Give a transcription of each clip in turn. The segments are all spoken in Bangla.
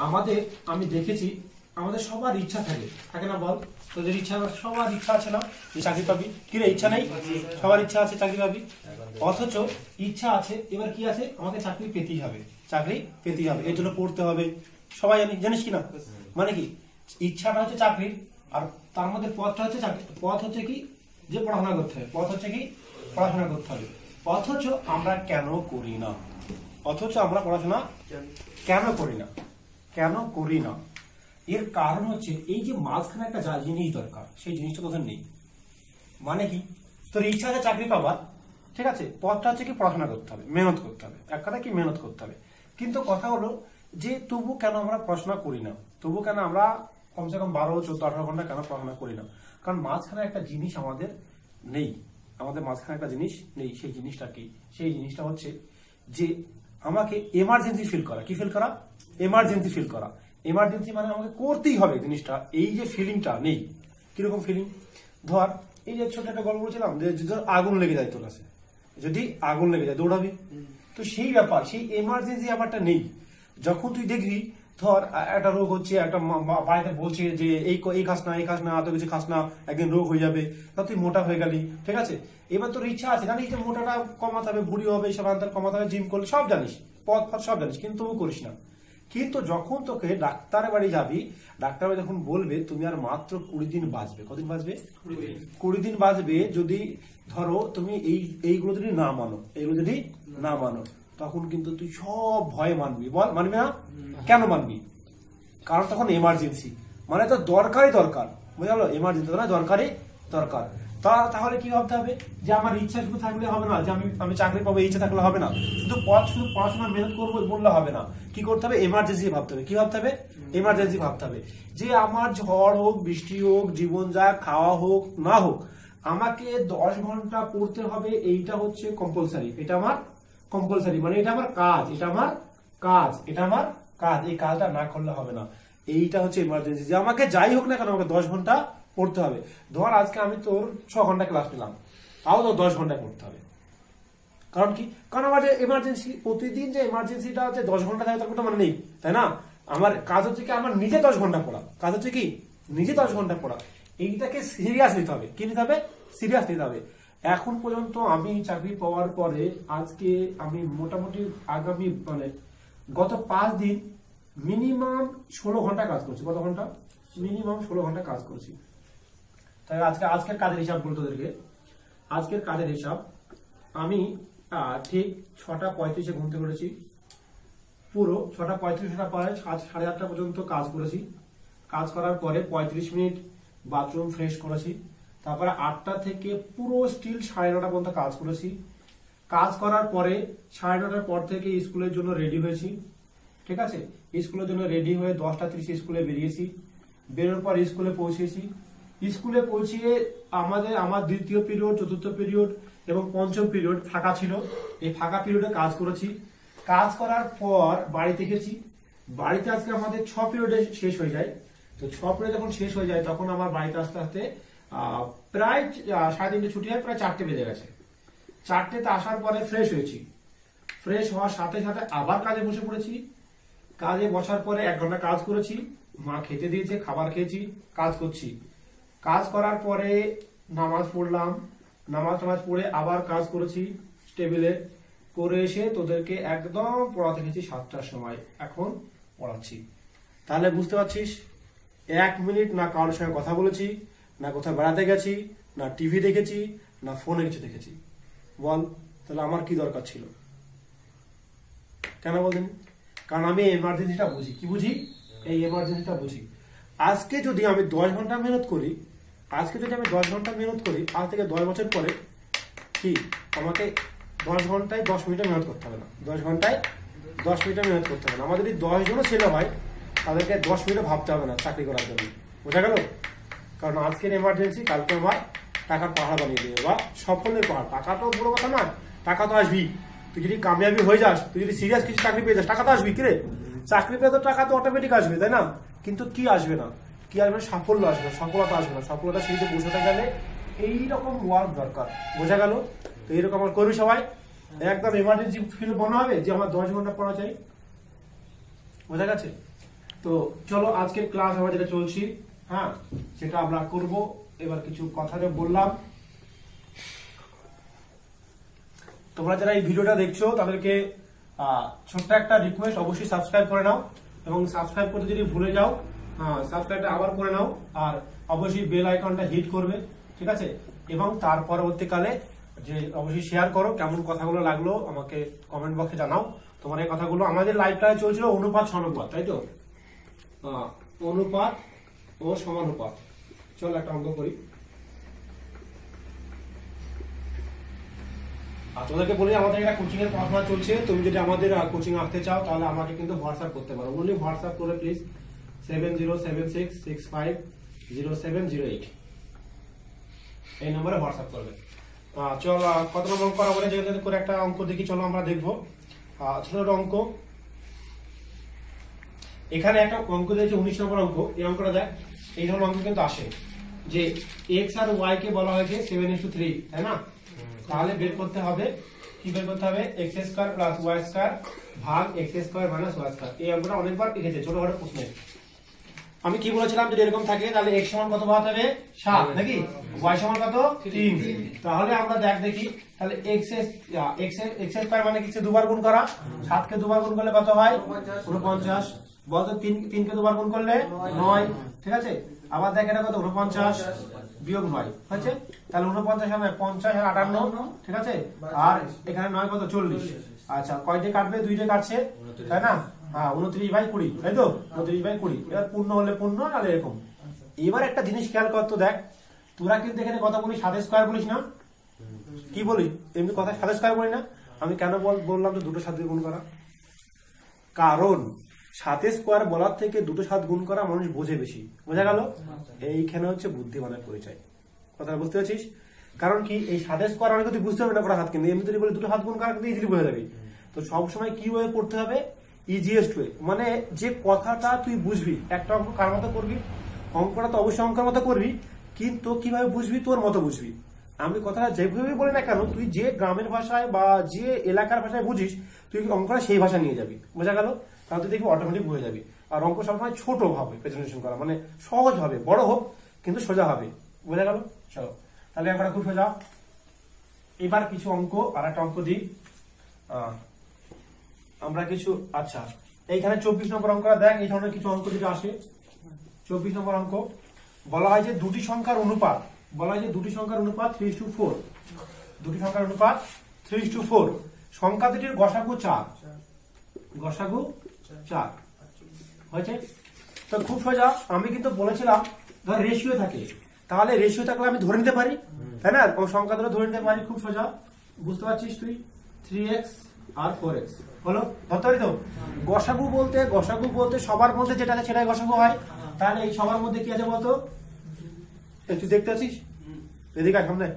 আমাদের আমি দেখেছি আমাদের সবার ইচ্ছা থাকে না বল? তোদের ইচ্ছা, সবার ইচ্ছা আছে না যে চাকরি পাবি? কি রে, ইচ্ছা নেই? সবার ইচ্ছা আছে চাকরি পাবি, অথচ ইচ্ছা আছে এবার কি আছে, আমাকে চাকরি পেতেই হবে, চাকরি পেতেই হবে, এর জন্য পড়তে হবে। সবাই জানিস কিনা? মানে কি, ইচ্ছাটা হচ্ছে চাকরি, আর তার মধ্যে পথটা হচ্ছে চাকরি। পথ হচ্ছে কি, যে পড়াশোনা করতে হবে, পথ হচ্ছে কি, পড়াশোনা করতে হবে। অথচ আমরা কেন করি না? অথচ আমরা পড়াশোনা কেন করি না? কেন করি না? এর কারণ হচ্ছে এই যে মাঝখানে একটা যা জিনিস দরকার, সেই জিনিসটা তোদের নেই। মানে কি, তোর ইচ্ছা আছে চাকরি পাবার, ঠিক আছে, পথটা হচ্ছে কি, পড়াশোনা করতে হবে, মেহনত করতে হবে, এক কথা কি মেহনত করতে হবে। কিন্তু কথা হলো যে তবু কেন আমরা পড়াশোনা করি না? তবু কেন আমরা কমসে কম 12, 14, 18 ঘন্টা কেন পড়াশোনা করি না? কারণ মাঝখানে একটা জিনিস আমাদের নেই, আমাদের মাঝখানে একটা জিনিস নেই। সেই জিনিসটা কি? সেই জিনিসটা হচ্ছে যে আমাকে এমার্জেন্সি ফিল করা। কি ফিল করা? এমার্জেন্সি ফিল করা। এমার্জেন্সি মানে আমাকে করতেই হবে জিনিসটা, এই যে ফিলিংটা নেই। কিরকম ফিলিং? ধর এই যে ছোট একটা গল্প বলছিলাম যে আগুন লেগে যায় তোর কাছে, যদি আগুন লেগে যায় দৌড়াবি, তো সেই ব্যাপার, সেই এমার্জেন্সি ব্যাপারটা নেই। যখন তুই দেখবি ধর একটা রোগ হচ্ছে, একটা বাড়িতে বলছে যে এই খাস না, এই খাস না, এত কিছু খাস না, একদিন রোগ হয়ে যাবে, তা তুই মোটা হয়ে গেলি, ঠিক আছে। এবার তোর ইচ্ছা আছে, জানিস যে মোটাটা কমাতে হবে, বুড়ি হবে, সব আন্তর কমাতে হবে, জিম করলে সব জানিস, পথ সব জানিস, কিন্তু তবু করিস না। কিন্তু যখন তোকে ডাক্তারের বাড়ি যাবি, ডাক্তার যখন বলবে তুমি আর মাত্র 20 দিন বাঁচবে, কদিন বাঁচবে? 20 দিন বাঁচবে, যদি ধরো তুমি এইগুলো যদি না মানো, এইগুলো যদি না মানো, তখন কিন্তু তুই সব ভয়ে মানবি। বল, মানবি না? কেন মানবি? কারণ তখন এমার্জেন্সি, মানে তো দরকারই দরকার, বুঝা গেল? এমার্জেন্সি মানে দরকারই দরকার। তাহলে কি ভাবতে হবে যে আমার ইচ্ছা শুধু থাকলে হবে না, যে আমি চাকরি পাবো ইচ্ছা থাকলে হবে না, শুধু পড়াশোনা মেহনত করবো বললে হবে না। কি করতে হবে? এমার্জেন্সি ভাবতে হবে। কি ভাবতে হবে? এমার্জেন্সি ভাবতে হবে, যে আমার ঝড় হোক, বৃষ্টি হোক, জীবন যাক, খাওয়া হোক না হোক, আমাকে 10 ঘন্টা পড়তে হবে, এইটা হচ্ছে কম্পালসারি। এটা আমার কম্পালসারি, মানে এটা আমার কাজ, এটা আমার কাজ, এটা আমার কাজ, এই কাজটা না করলে হবে না। এইটা হচ্ছে ইমার্জেন্সি, যে আমাকে যাই হোক না কেন আমাকে 10 ঘন্টা পড়তে হবে। ধর আজকে আমি তোর 6 ঘন্টা ক্লাস নিলাম, তাও তো 10 ঘন্টায় পড়তে হবে। কারণ কি? কারণ আমার যে এমার্জেন্সি, প্রতিদিন যে এমার্জেন্সিটা হচ্ছে 10 ঘন্টা থাকে তার কোনো মানে নেই, তাই না? আমার কাজ হচ্ছে কি, আমার নিজে 10 ঘন্টা পড়া, কাজ হচ্ছে কি নিজে 10 ঘন্টা পড়া। এইটাকে সিরিয়াস নিতে হবে। কি নিতে হবে? সিরিয়াস নিতে হবে। এখন পর্যন্ত আমি চাকরি পাওয়ার পরে আজকে আমি মোটামুটি আগামী মানে গত 5 দিন মিনিমাম 16 ঘন্টা কাজ করছি। কত ঘন্টা? মিনিমাম 16 ঘন্টা কাজ করছি। তাই আজকের কাজের হিসাব বলতে তোদেরকে, আজকের কাজের হিসাব, আমি ঠিক 6:35 ঘুম থেকে উঠেছি, পুরো 6:35 পরে 8:30 পর্যন্ত কাজ করেছি। কাজ করার পরে 35 মিনিট বাথরুম ফ্রেশ করেছি। তারপরে 8টা থেকে পুরো স্টিল 9:30 পর্যন্ত কাজ করেছি। কাজ করার পরে 9:30 পর থেকে স্কুলের জন্য রেডি হয়েছি, ঠিক আছে। স্কুলের জন্য রেডি হয়ে 10:30 স্কুলে বেরিয়েছি। বেরোর পর স্কুলে পৌঁছেছি। স্কুলে পৌঁছিয়ে আমার দ্বিতীয় পিরিয়ড, চতুর্থ পিরিয়ড এবং পঞ্চম পিরিয়ড ফাঁকা ছিল। এই ফাঁকা পিরিয়ডে কাজ করেছি। কাজ করার পর বাড়িতে গেছি। বাড়িতে আজকে আমাদের 6 পিরিয়ডে শেষ হয়ে যায়। তো 6 পিরিয়ড যখন শেষ হয়ে যায়, তখন আমার বাড়িতে আসতে আসতে প্রায় 3:30 ছুটি হয়, প্রায় 4টে বেজে গেছে। 4টেতে আসার পরে ফ্রেশ হয়েছি। ফ্রেশ হওয়ার সাথে সাথে আবার কাজে বসে পড়েছি। কাজে বসার পরে 1 ঘন্টা কাজ করেছি। মা খেতে দিয়েছে, খাবার খেয়েছি, কাজ করছি। কাজ করার পরে নামাজ পড়লাম। নামাজ পড়ে আবার কাজ করেছি টেবিলে। করে এসে তোদেরকে একদম পড়াতে গেছি 7টার সময়, এখন পড়াচ্ছি। তাহলে বুঝতে পারছিস, 1 মিনিট না কারোর সঙ্গে কথা বলেছি, না কোথাও বেড়াতে গেছি, না টিভি দেখেছি, না ফোনে কিছু দেখেছি। বল, তাহলে আমার কি দরকার ছিল? কেন বলতেন? কারণ আমি এমার্জেন্সিটা বুঝি। কি বুঝি? এই এমার্জেন্সিটা বুঝি। আজকে যদি আমি 10 ঘন্টা মেহনত করি, আজ থেকে 10 বছর পরে কি আমাকে 10 ঘন্টায় 10 মিনিটে মেহনত করতে হবে না, 10 ঘন্টায় 10 মিনিটে মেহনত করতে হবে না। আমাদের যদি 10 জনও ছেলে হয়, তাদেরকে 10 মিনিটে ভাবতে হবে না চাকরি করার জন্য। বোঝা গেল? কারণ আজকের এমার্জেন্সি কালকে আমার টাকার পাহাড় বানিয়ে দেবে, বা সাফল্যের পাহাড়। টাকা তো বড় কথা না, টাকা তো আসবি। তুই যদি কামিয়াবি হয়ে যাস, তুই যদি সিরিয়াস কিছু চাকরি পেয়ে যাস, টাকা তো আসবি। কিরে, চাকরি পেয়ে তো টাকা তো অটোমেটিক আসবে, তাই না? কিন্তু কি আসবে না? কি আসবে? সাফল্য আসবে না, সফলতা আসবে না। সফলতা সিঁড়িতে পৌঁছাতে গেলে এইরকম ওয়ার্ক দরকার। বোঝা গেল? তো এইরকম আমার করবি সবাই। একদম এমার্জেন্সি ফিল মনে হবে যে আমার 10 ঘন্টা পড়া চাই। বোঝা গেছে? তো চলো আজকের ক্লাস আমরা যেটা চলছি, হ্যাঁ সেটা আমরা করব। এবার কিছু কথা যে বললাম, তোমরা যারা এই ভিডিওটা দেখছো তাদেরকে ছোট্ট একটা রিকোয়েস্ট, অবশ্যই সাবস্ক্রাইব করে নাও, এবং সাবস্ক্রাইব করতে যদি ভুলে যাও সাবস্ক্রাইবটা আবার করে নাও, আর অবশ্যই বেল আইকনটা হিট করবে, ঠিক আছে। এবং তার পরবর্তীকালে যে অবশ্যই শেয়ার করো, কেমন কথাগুলো লাগলো আমাকে কমেন্ট বক্সে জানাও তোমার এই কথাগুলো। আমাদের লাইভটা চলছিল অনুপাত সমানুপাত, তাই তো, অনুপাত ও সমানুপাত। চলো একটা অঙ্ক করি। তোমাদেরকে বলি আমাদের একটা কোচিং এর পড়াশোনা চলছে। তুমি যদি আমাদের কোচিং আসতে চাও তাহলে আমাকে কিন্তু হোয়াটসঅ্যাপ করতে পারো। অনলি হোয়াটসঅ্যাপ করে প্লিজ 7076650708 এই নম্বরে হোয়াটসঅ্যাপ করবে। চল কত নম্বর অঙ্ক করা বলে যেখানে করে একটা অঙ্ক দেখি, চলো আমরা দেখবো। ছোট অঙ্ক, এখানে একটা অঙ্ক দিয়েছে 19 নম্বর অঙ্ক। এই অঙ্কটা দেখ, এই ধরনের অঙ্ক কিন্তু আসে যে এক্স আর ওয়াই কে বলা হয়েছে 7:3, তাই না? তাহলে বের করতে হবে, কি বের করতে হবে, x square plus y square ভাগ x square minus y square. এই অঙ্কটা অনেকবার লিখেছে ছোটখাটো প্রশ্নে। আমি কি বলেছিলাম, যদি এরকম থাকে তাহলে এক্স সমান কত পাওয়া যাবে 7, নাকি ওয়াই সমান কত 3। তাহলে আমরা দেখি তাহলে এক্স স্কয়ার মানে কি দুবার গুণ করা, 7 কে দুবার গুণ করলে কত হয় 49, বলতো 3 কে দুবার গুণ করলে 9, ঠিক আছে। আবার দেখ এটা কত 49 বিয়োগ 9 হচ্ছে, তাহলে 49 হবে 50 আর 58, ঠিক আছে। আর এখানে 9 কত 40। আচ্ছা কয় দিয়ে কাটবে, 2 দিয়ে কাটছে, তাই না? 29/20, তাই তো, 29/20। এবার পূর্ণ হলে পূর্ণ, আর এরকম। এবার একটা জিনিস খেয়াল কর তো, দেখ তোরা কিন্তু এখানে কত বলিস, 7 স্কয়ার বলিস না? কি বলি এমনি কথা, 7 স্কয়ার বলি না? আমি কেন বললাম তো দুটো 7 দিয়ে গুণ করা, কারণ 7 স্কয়ার বলার থেকে দুটো 7 গুণ করা মানুষ বোঝে বেশি। বোঝা গেল? এইখানে হচ্ছে বুদ্ধিমানের পরিচয়। কথাটা বুঝতে পারছিস? কারণ কি, এই 7 স্কয়ার অনেক কিছু বুঝতে হবে না করা হাত, কিন্তু এমনি যদি বলি দুটো 7 গুণ করা কিন্তু ইজিলি বোঝা যাবে। তো সবসময় কি ওয়ে পড়তে হবে, ইজিয়েস্ট ওয়ে, মানে যে কথাটা তুই বুঝবি। একটা অঙ্ক কার মতো করবি, অঙ্কটা তো অবশ্যই অঙ্কের মতো করবি, কিন্তু কিভাবে বুঝবি, তোর মতো বুঝবি। আমি কথাটা যেভাবে বলি না কেন, তুই যে গ্রামের ভাষায় বা যে এলাকার ভাষায় বুঝিস, তুই অঙ্কটা সেই ভাষা নিয়ে যাবি। বোঝা গেল? তাহলে তুই দেখবি অটোমেটিক বুঝে যাবি। আর অঙ্ক সবসময় ছোট ভাবে প্রেজেন্টেশন করা, মানে সহজ ভাবে, বড় হোক কিন্তু সোজা হবে। বোঝা গেল? চলো তাহলে অঙ্কটা খুব সোজা। এবার কিছু অঙ্ক, আর একটা অঙ্ক দিই আমরা কিছু। আচ্ছা এইখানে 24 নম্বর অঙ্কটা দেখ, এই ধরনের কিছু অঙ্ক যেটা আসে। 24 নম্বর অঙ্ক বলা হয় যে দুটি সংখ্যার অনুপাত, বলা হয় যে দুটি সংখ্যার অনুপাত 3:4, দুটি সংখ্যার অনুপাত 3:4, সংখ্যা দুটির গসাগু 4, গসাগু 4 হয়েছে। তো খুব সোজা, আমি কিন্তু বলেছিলাম ধর রেশিও থাকে, তাহলে রেশিও থাকলে আমি ধরে নিতে পারি, তাই না? সংখ্যা দুটো ধরে নিতে পারি, খুব সোজা। বুঝতে পারছিস তুই? 3x আর 4x হলো, ধরতে পারি তো। গসাগু বলতে সবার মধ্যে যেটা আছে সেটাই গসাগু হয়। তাহলে এই সবার মধ্যে কি আছে বলতো, তুই দেখতে পাচ্ছিস এদিকে সামনে,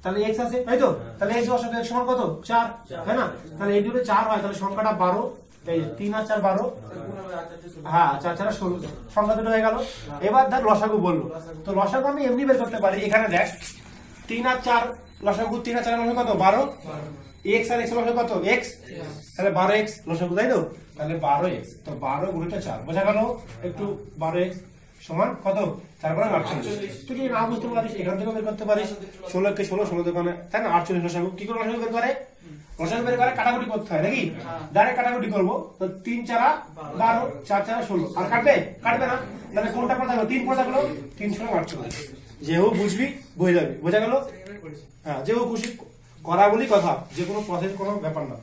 তাহলে x আছে, তাই তো। তাহলে x গসাগু x সমান কত 4, তাই না? তাহলে এই দুটো 4 হয়, তাহলে সংখ্যাটা 12, এই 3 আর 4 12, হ্যাঁ 4 4 16, সংখ্যা দুটো হয়ে গেল। এবার ধর লসাগু বললো, তো লসাগু আমি এমনি বের করতে পারি। এখানে দেখ 3 আর 4 লসাগু, 3 আর 4 লসাগু কত 12, x আর x লসাগু কত x, তাহলে 12x লসাগু, তাই তো। তাহলে 12x, তো 12 গুণিত 4, বোঝা গেল একটু। 12x সমান কত 4 × 48। তুই যদি না বুঝতে পারিস এখান থেকে বের করতে পারিস। 16 কে 16, 16 দোকানে, তাই না? 48 লসাগু। কি করে লসাগু বের করে, লসাগু বের করে কাটাকুটি করতে হয়, নাকি? ডাইরেক্ট কাটাকুটি করবো, তো 3 4 12, 4 4 16, আর কাটবে না। তাহলে কোনটা পড়ে থাকলো, 3 পড়ে থাকলো, 3 16 48। যেও বুঝবি বুঝে যাবি। বোঝা গেল? হ্যাঁ, যেও খুশি করা বলি কথা, যে কোনো প্রসেস কোনো ব্যাপার না।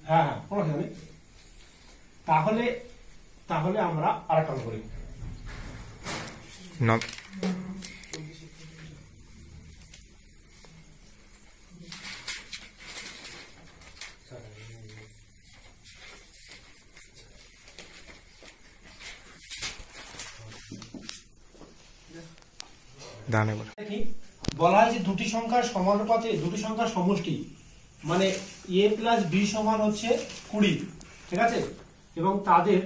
হ্যাঁ, কোনো কথা নেই। তাহলে আমরা আরেকটা করি। বলা হয় যে দুটি সংখ্যার সমানুপাতে দুটি সংখ্যার সমষ্টি, মানে a প্লাস b সমান হচ্ছে 20, ঠিক আছে। এবং তাদের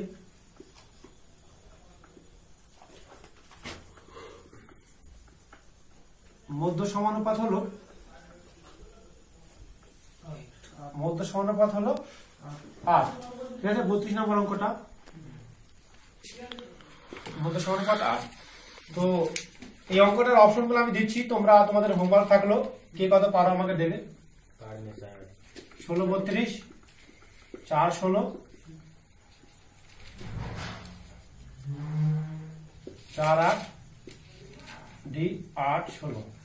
মধ্য সমানুপাত হলো 8, ঠিক আছে। 32 নম্বর অঙ্কটা মধ্যে সমানুপাত 8। তো এই অঙ্কটার অপশনগুলো আমি দিচ্ছি, তোমরা তোমাদের হোমওয়ার্ক থাকলো, কে কত পারো আমাকে দেবে। 16 32 4 16 4 8 D 8 16।